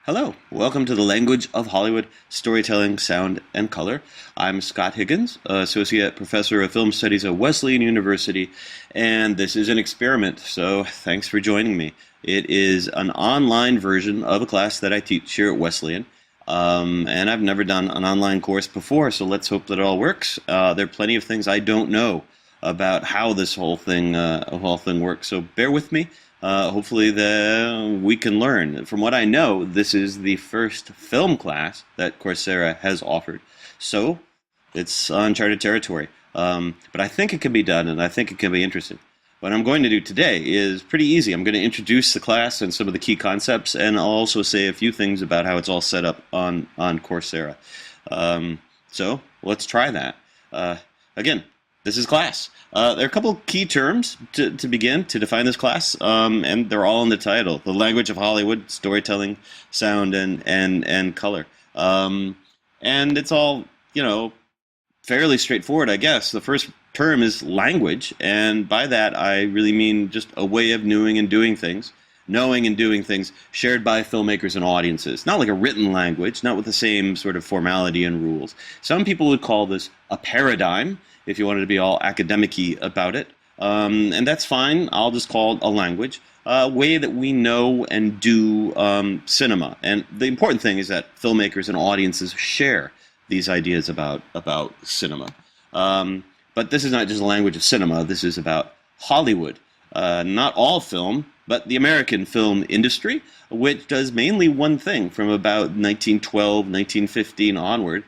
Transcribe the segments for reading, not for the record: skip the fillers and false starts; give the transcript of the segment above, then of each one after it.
Hello, welcome to the Language of Hollywood Storytelling, Sound, and Color. I'm Scott Higgins, Associate Professor of Film Studies at Wesleyan University, and this is an experiment, so thanks for joining me. It is an online version of a class that I teach here at Wesleyan, and I've never done an online course before, so let's hope that it all works. There are plenty of things I don't know about how this whole thing works, so bear with me. Hopefully we can learn. From what I know, this is the first film class that Coursera has offered. So it's uncharted territory. But I think it can be done, and I think it can be interesting. What I'm going to do today is pretty easy. I'm going to introduce the class and some of the key concepts, and I'll also say a few things about how it's all set up on Coursera. So let's try that. Again, this is class. There are a couple key terms to begin to define this class, and they're all in the title: the language of Hollywood, storytelling, sound, and color. And it's all, fairly straightforward, I guess. The first term is language, and by that I really mean just a way of knowing and doing things shared by filmmakers and audiences. Not like a written language, not with the same sort of formality and rules. Some people would call this a paradigm, if you wanted to be all academic-y about it. And that's fine. I'll just call it a language, a way that we know and do cinema. And the important thing is that filmmakers and audiences share these ideas about cinema. But this is not just a language of cinema. This is about Hollywood. Not all film, but the American film industry, which does mainly one thing from about 1912, 1915 onward.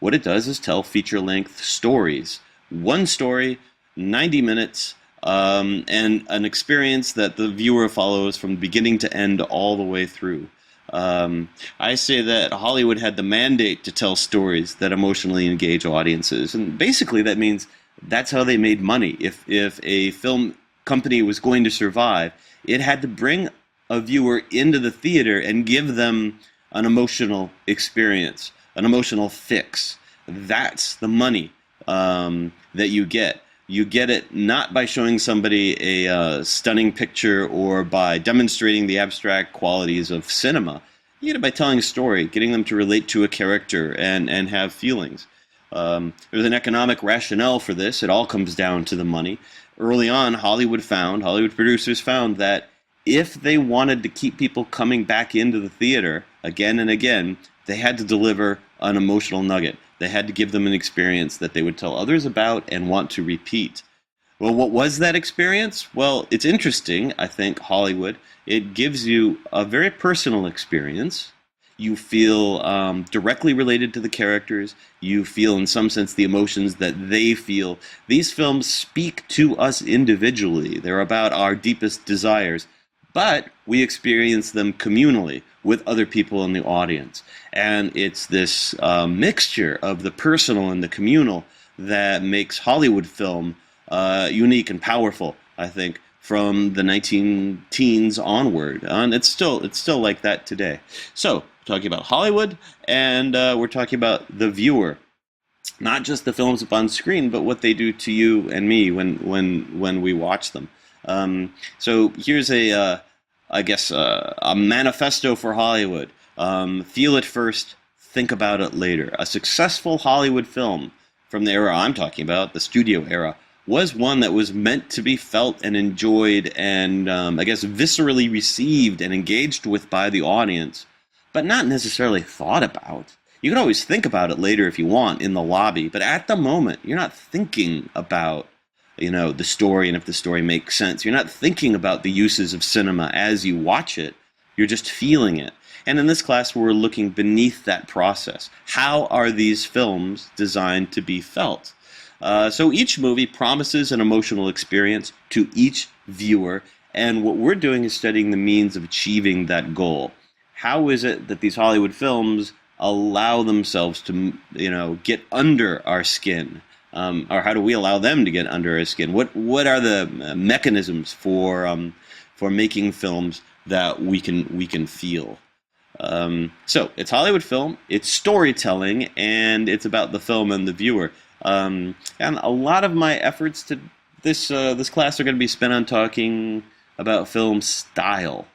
What it does is tell feature-length stories. One story, 90 minutes, and an experience that the viewer follows from beginning to end all the way through. I say that Hollywood had the mandate to tell stories that emotionally engage audiences, and basically that means that's how they made money. If a film company was going to survive, it had to bring a viewer into the theater and give them an emotional experience, an emotional fix. That's the money that you get. You get it not by showing somebody a stunning picture or by demonstrating the abstract qualities of cinema. You get it by telling a story, getting them to relate to a character and have feelings. There's an economic rationale for this. It all comes down to the money. Early on, Hollywood producers found that if they wanted to keep people coming back into the theater again and again, they had to deliver an emotional nugget. They had to give them an experience that they would tell others about and want to repeat. Well, what was that experience? Well, it's interesting, I think, Hollywood. It gives you a very personal experience. You feel directly related to the characters. You feel, in some sense, the emotions that they feel. These films speak to us individually. They're about our deepest desires. But we experience them communally with other people in the audience. And it's this mixture of the personal and the communal that makes Hollywood film unique and powerful, I think, from the 19-teens onward. And it's still like that today. So, we're talking about Hollywood, and we're talking about the viewer. Not just the films up on screen, but what they do to you and me when we watch them. So here's a manifesto for Hollywood. Feel it first, think about it later. A successful Hollywood film from the era I'm talking about, the studio era, was one that was meant to be felt and enjoyed and, viscerally received and engaged with by the audience, but not necessarily thought about. You can always think about it later if you want in the lobby, but at the moment, you're not thinking about the story and if the story makes sense. You're not thinking about the uses of cinema as you watch it. You're just feeling it. And in this class, we're looking beneath that process. How are these films designed to be felt? So each movie promises an emotional experience to each viewer, and what we're doing is studying the means of achieving that goal. How is it that these Hollywood films allow themselves to, get under our skin? Or how do we allow them to get under our skin? What are the mechanisms for making films that we can feel? So it's Hollywood film, it's storytelling, and it's about the film and the viewer. And a lot of my efforts to this class are going to be spent on talking about film style,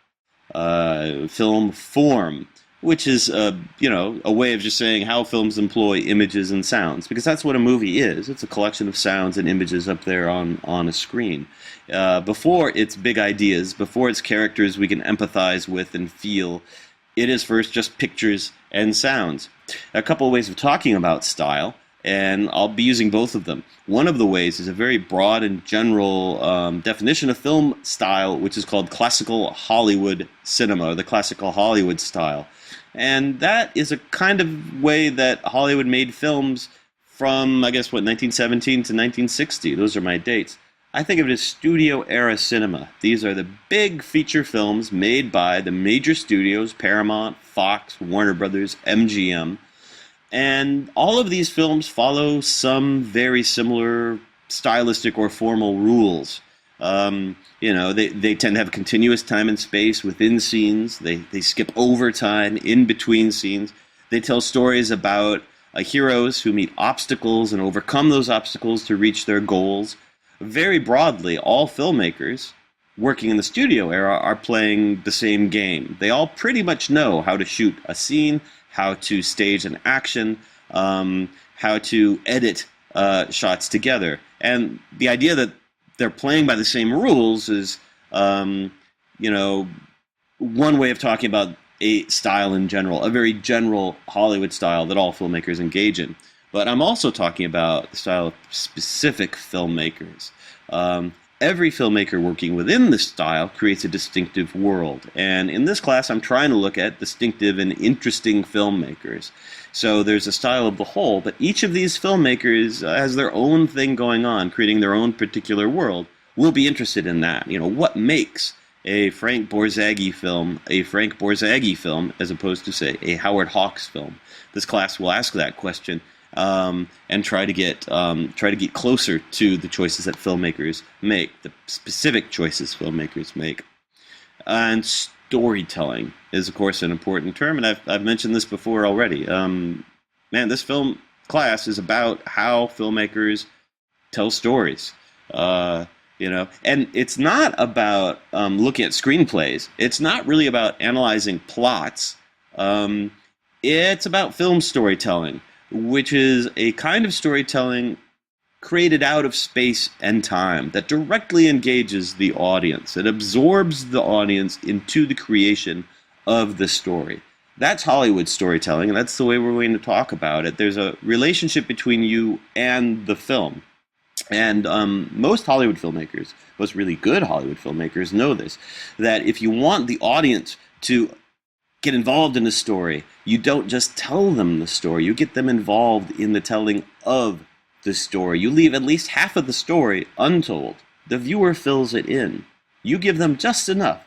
film form, which is a way of just saying how films employ images and sounds, because that's what a movie is. It's a collection of sounds and images up there on a screen. Before it's big ideas, before it's characters we can empathize with and feel, it is first just pictures and sounds. A couple of ways of talking about style, and I'll be using both of them. One of the ways is a very broad and general definition of film style, which is called classical Hollywood cinema, or the classical Hollywood style. And that is a kind of way that Hollywood made films from, I guess, 1917 to 1960. Those are my dates. I think of it as studio-era cinema. These are the big feature films made by the major studios, Paramount, Fox, Warner Brothers, MGM. And all of these films follow some very similar stylistic or formal rules. They tend to have continuous time and space within scenes. They skip over time in between scenes. They tell stories about heroes who meet obstacles and overcome those obstacles to reach their goals. Very broadly, all filmmakers working in the studio era are playing the same game. They all pretty much know how to shoot a scene, how to stage an action, how to edit shots together. And the idea that they're playing by the same rules is, one way of talking about a style in general, a very general Hollywood style that all filmmakers engage in. But I'm also talking about the style of specific filmmakers. Every filmmaker working within this style creates a distinctive world. And in this class, I'm trying to look at distinctive and interesting filmmakers. So there's a style of the whole, but each of these filmmakers has their own thing going on, creating their own particular world. We'll be interested in that. What makes a Frank Borzage film a Frank Borzage film as opposed to, say, a Howard Hawks film? This class will ask that question. And try to get closer to the choices that filmmakers make, the specific choices filmmakers make. And storytelling is, of course, an important term, and I've mentioned this before already. This film class is about how filmmakers tell stories. And it's not about looking at screenplays. It's not really about analyzing plots. It's about film storytelling, which is a kind of storytelling created out of space and time that directly engages the audience. It absorbs the audience into the creation of the story. That's Hollywood storytelling, and that's the way we're going to talk about it. There's a relationship between you and the film. And most Hollywood filmmakers, most really good Hollywood filmmakers know this, that if you want the audience to get involved in the story, you don't just tell them the story, you get them involved in the telling of the story. You leave at least half of the story untold. The viewer fills it in. You give them just enough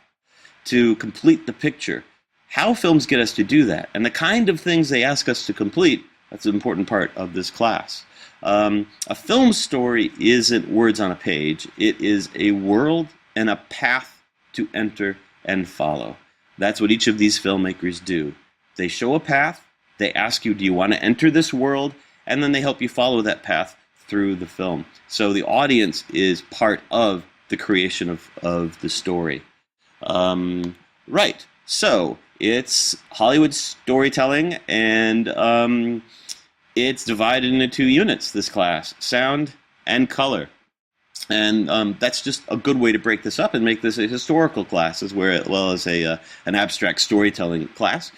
to complete the picture. How films get us to do that, and the kind of things they ask us to complete, that's an important part of this class. A film story isn't words on a page. It is a world and a path to enter and follow. That's what each of these filmmakers do. They show a path, they ask you, do you want to enter this world? And then they help you follow that path through the film. So the audience is part of the creation of the story. Right, so it's Hollywood storytelling, and it's divided into two units, this class, sound and color. And that's just a good way to break this up and make this a historical class as well as an abstract storytelling class.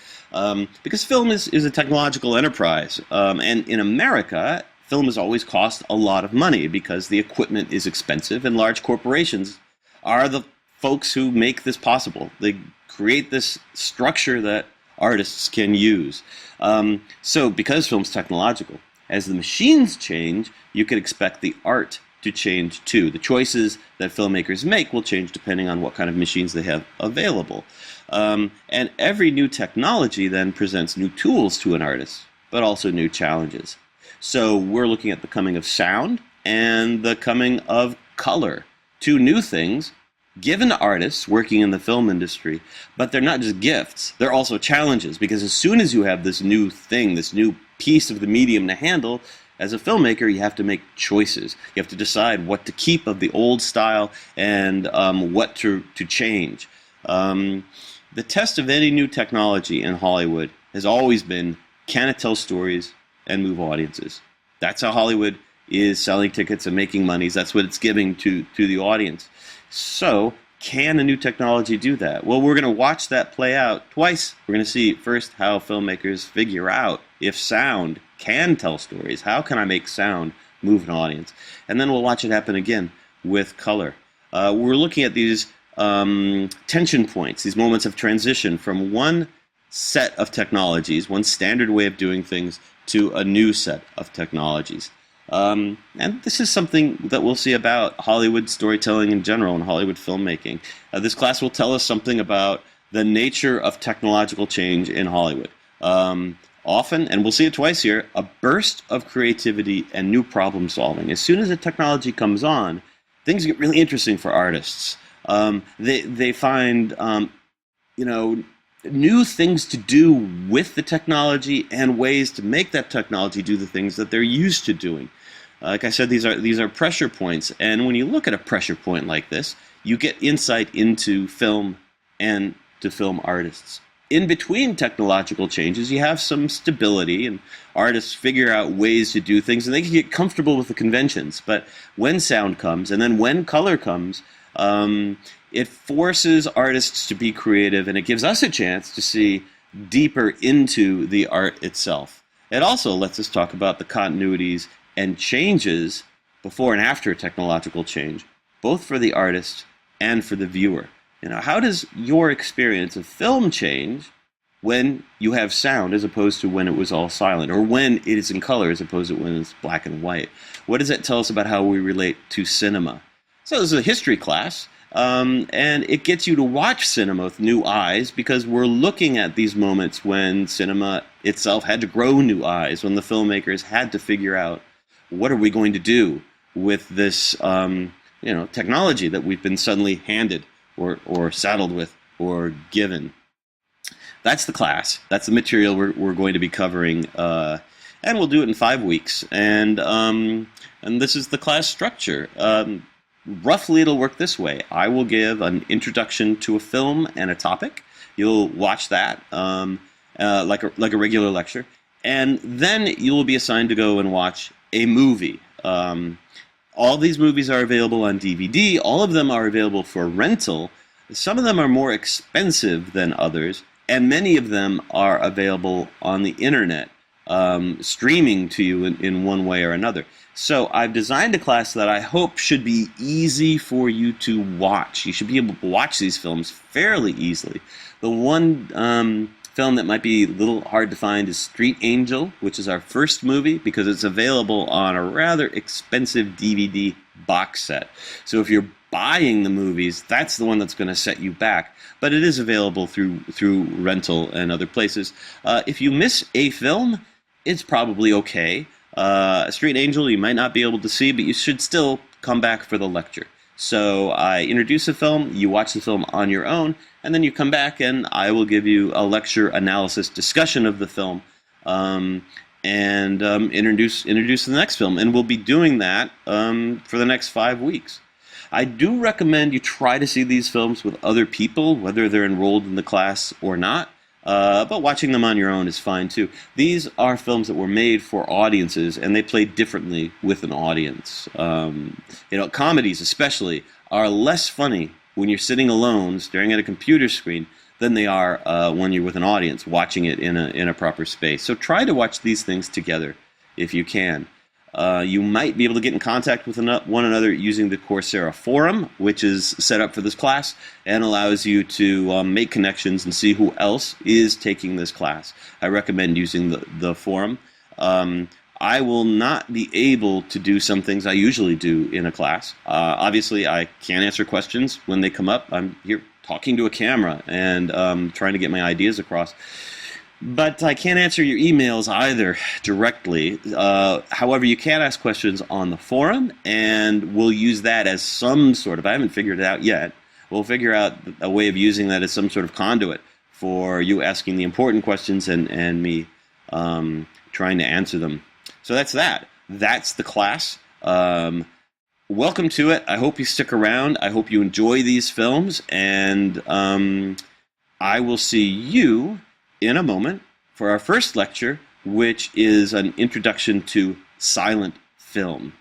Because film is a technological enterprise. And in America, film has always cost a lot of money because the equipment is expensive, and large corporations are the folks who make this possible. They create this structure that artists can use. So because film's technological, as the machines change, you can expect the art to change too. The choices that filmmakers make will change depending on what kind of machines they have available. And every new technology then presents new tools to an artist, but also new challenges. So we're looking at the coming of sound and the coming of color, two new things given to artists working in the film industry, but they're not just gifts, they're also challenges, because as soon as you have this new thing, this new piece of the medium to handle, as a filmmaker, you have to make choices. You have to decide what to keep of the old style and what to change. The test of any new technology in Hollywood has always been, can it tell stories and move audiences? That's how Hollywood is selling tickets and making monies. That's what it's giving to the audience. So, can a new technology do that? Well, we're going to watch that play out twice. We're going to see first how filmmakers figure out if sound can tell stories. How can I make sound move an audience? And then we'll watch it happen again with color. We're looking at these tension points, these moments of transition from one set of technologies, one standard way of doing things, to a new set of technologies. And this is something that we'll see about Hollywood storytelling in general and Hollywood filmmaking. This class will tell us something about the nature of technological change in Hollywood. Often, and we'll see it twice here, a burst of creativity and new problem solving. As soon as a technology comes on, things get really interesting for artists. They find new things to do with the technology and ways to make that technology do the things that they're used to doing. Like I said, these are pressure points, and when you look at a pressure point like this, you get insight into film and to film artists. In between technological changes, you have some stability, and artists figure out ways to do things, and they can get comfortable with the conventions. But when sound comes, and then when color comes, it forces artists to be creative, and it gives us a chance to see deeper into the art itself. It also lets us talk about the continuities and changes before and after technological change, both for the artist and for the viewer. How does your experience of film change when you have sound as opposed to when it was all silent, or when it is in color as opposed to when it's black and white? What does that tell us about how we relate to cinema? So this is a history class, and it gets you to watch cinema with new eyes, because we're looking at these moments when cinema itself had to grow new eyes, when the filmmakers had to figure out, what are we going to do with this technology that we've been suddenly handed or saddled with or given. That's the class. That's the material we're going to be covering, and we'll do it in 5 weeks. And this is the class structure. Roughly, it'll work this way. I will give an introduction to a film and a topic. You'll watch that like a regular lecture, and then you will be assigned to go and watch a movie. All these movies are available on DVD. All of them are available for rental. Some of them are more expensive than others, and many of them are available on the internet, streaming to you in one way or another. So I've designed a class that I hope should be easy for you to watch. You should be able to watch these films fairly easily. The one film that might be a little hard to find is Street Angel, which is our first movie, because it's available on a rather expensive DVD box set. So if you're buying the movies, that's the one that's going to set you back. But it is available through rental and other places. If you miss a film, it's probably okay. Street Angel you might not be able to see, but you should still come back for the lecture. So I introduce a film, you watch the film on your own, and then you come back and I will give you a lecture analysis discussion of the film, and introduce the next film. And we'll be doing that for the next 5 weeks. I do recommend you try to see these films with other people, whether they're enrolled in the class or not. But watching them on your own is fine too. These are films that were made for audiences, and they play differently with an audience. Comedies especially are less funny when you're sitting alone, staring at a computer screen, than they are when you're with an audience, watching it in a proper space. So try to watch these things together if you can. You might be able to get in contact with one another using the Coursera forum, which is set up for this class and allows you to make connections and see who else is taking this class. I recommend using the forum. I will not be able to do some things I usually do in a class. Obviously, I can't answer questions when they come up. I'm here talking to a camera and trying to get my ideas across. But I can't answer your emails either directly. However, you can ask questions on the forum, and we'll use that as some sort of, I haven't figured it out yet, we'll figure out a way of using that as some sort of conduit for you asking the important questions and me trying to answer them. So that's that. That's the class. Welcome to it. I hope you stick around. I hope you enjoy these films, and I will see you in a moment for our first lecture, which is an introduction to silent film.